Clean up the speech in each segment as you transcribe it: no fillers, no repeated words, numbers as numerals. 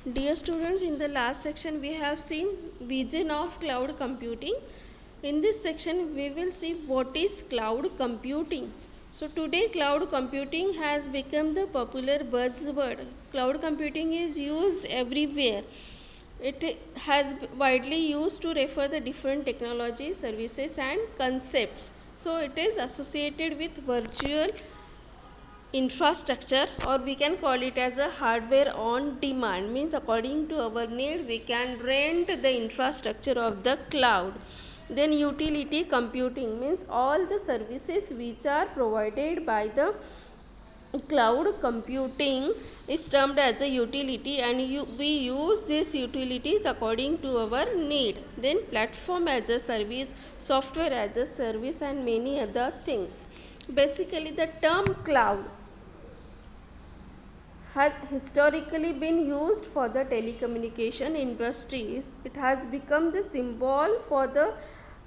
Dear students, in the last section we have seen vision of cloud computing. In this section we will see what is cloud computing. So today cloud computing has become the popular buzzword. Cloud computing is used everywhere. It has widely used to refer the different technologies, services and concepts. So it is associated with virtual infrastructure, or we can call it as a hardware on demand. Means according to our need we can rent the infrastructure of the cloud. Then utility computing means all the services which are provided by the cloud computing is termed as a utility, and we use these utilities according to our need. Then platform as a service, software as a service and many other things. Basically the term cloud has historically been used for the telecommunication industries. It has become the symbol for the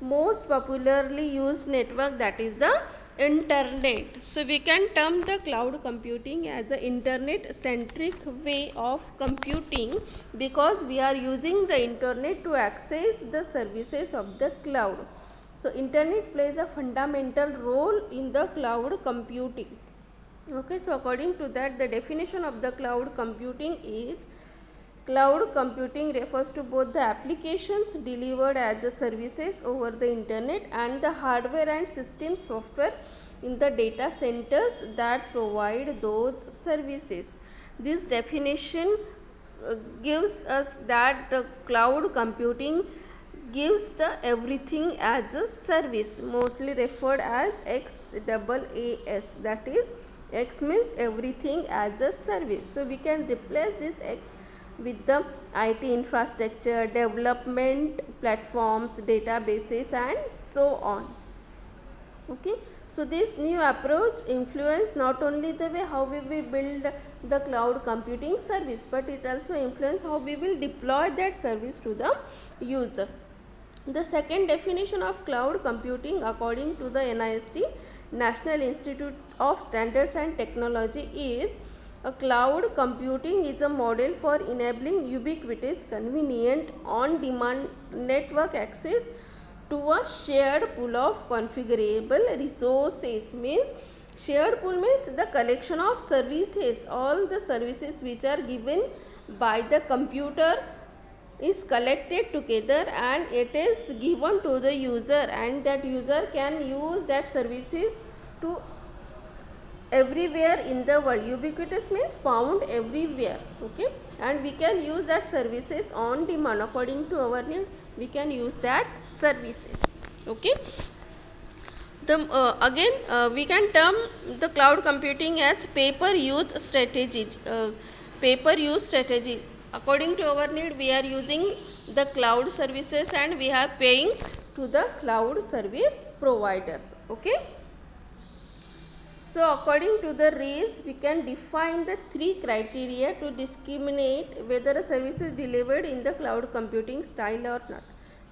most popularly used network, that is the internet. So we can term the cloud computing as an internet centric way of computing, because we are using the internet to access the services of the cloud. So internet plays a fundamental role in the cloud computing. Okay, so according to that, the definition of the cloud computing is: cloud computing refers to both the applications delivered as a services over the internet and the hardware and system software in the data centers that provide those services. This definition gives us that the cloud computing gives the everything as a service, mostly referred as XAAS, that is X means everything as a service. So we can replace this X with the IT infrastructure, development platforms, databases and so on. Okay, so this new approach influence not only the way how we will build the cloud computing service, but it also influence how we will deploy that service to the user. The second definition of cloud computing according to the NIST, National Institute of Standards and Technology, is: a cloud computing is a model for enabling ubiquitous, convenient, on-demand network access to a shared pool of configurable resources. Means shared pool means the collection of services, all the services which are given by the computer is collected together and it is given to the user, and that user can use that services to everywhere in the world. Ubiquitous means found everywhere. Okay, and we can use that services on demand. According to our need we can use that services. Okay, we can term the cloud computing as pay-per-use strategy. Pay-per-use strategy. According to our need we are using the cloud services and we are paying to the cloud service providers. Okay, so according to the RAISE we can define the three criteria to discriminate whether a service is delivered in the cloud computing style or not.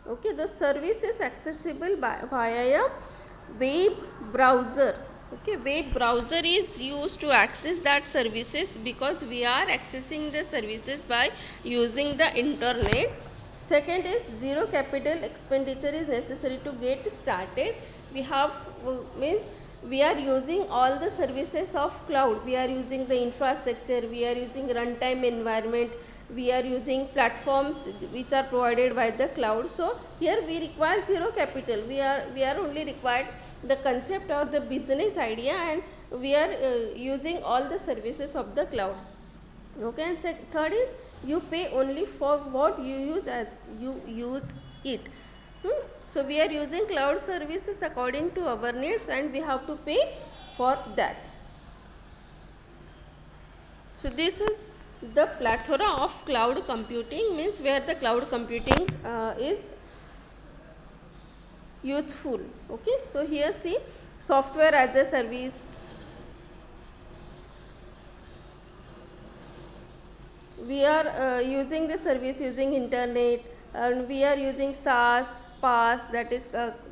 Okay, the service is accessible via a web browser. Okay, web browser is used to access that services, because we are accessing the services by using the internet. Second is zero capital expenditure is necessary to get started. We have means we are using all the services of cloud. We are using the infrastructure, we are using runtime environment, we are using platforms which are provided by the cloud. So here we require zero capital. We are only required the concept or the business idea, and we are using all the services of the cloud. Okay, and third is you pay only for what you use as you use it. So we are using cloud services according to our needs and we have to pay for that. So this is the plethora of cloud computing, means where the cloud computing is useful. Okay, so here see software as a service. We are using the service using internet, and we are using SaaS, PaaS, that is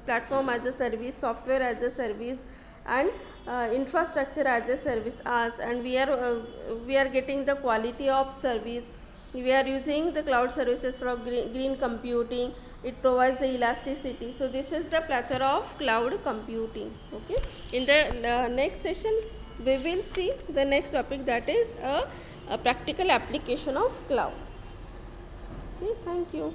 platform as a service, software as a service, and infrastructure as a service, and we are getting the quality of service. We are using the cloud services for green computing. It provides the elasticity. So this is the plethora of cloud computing. Okay. In the next session, we will see the next topic, that is a practical application of cloud. Okay. Thank you.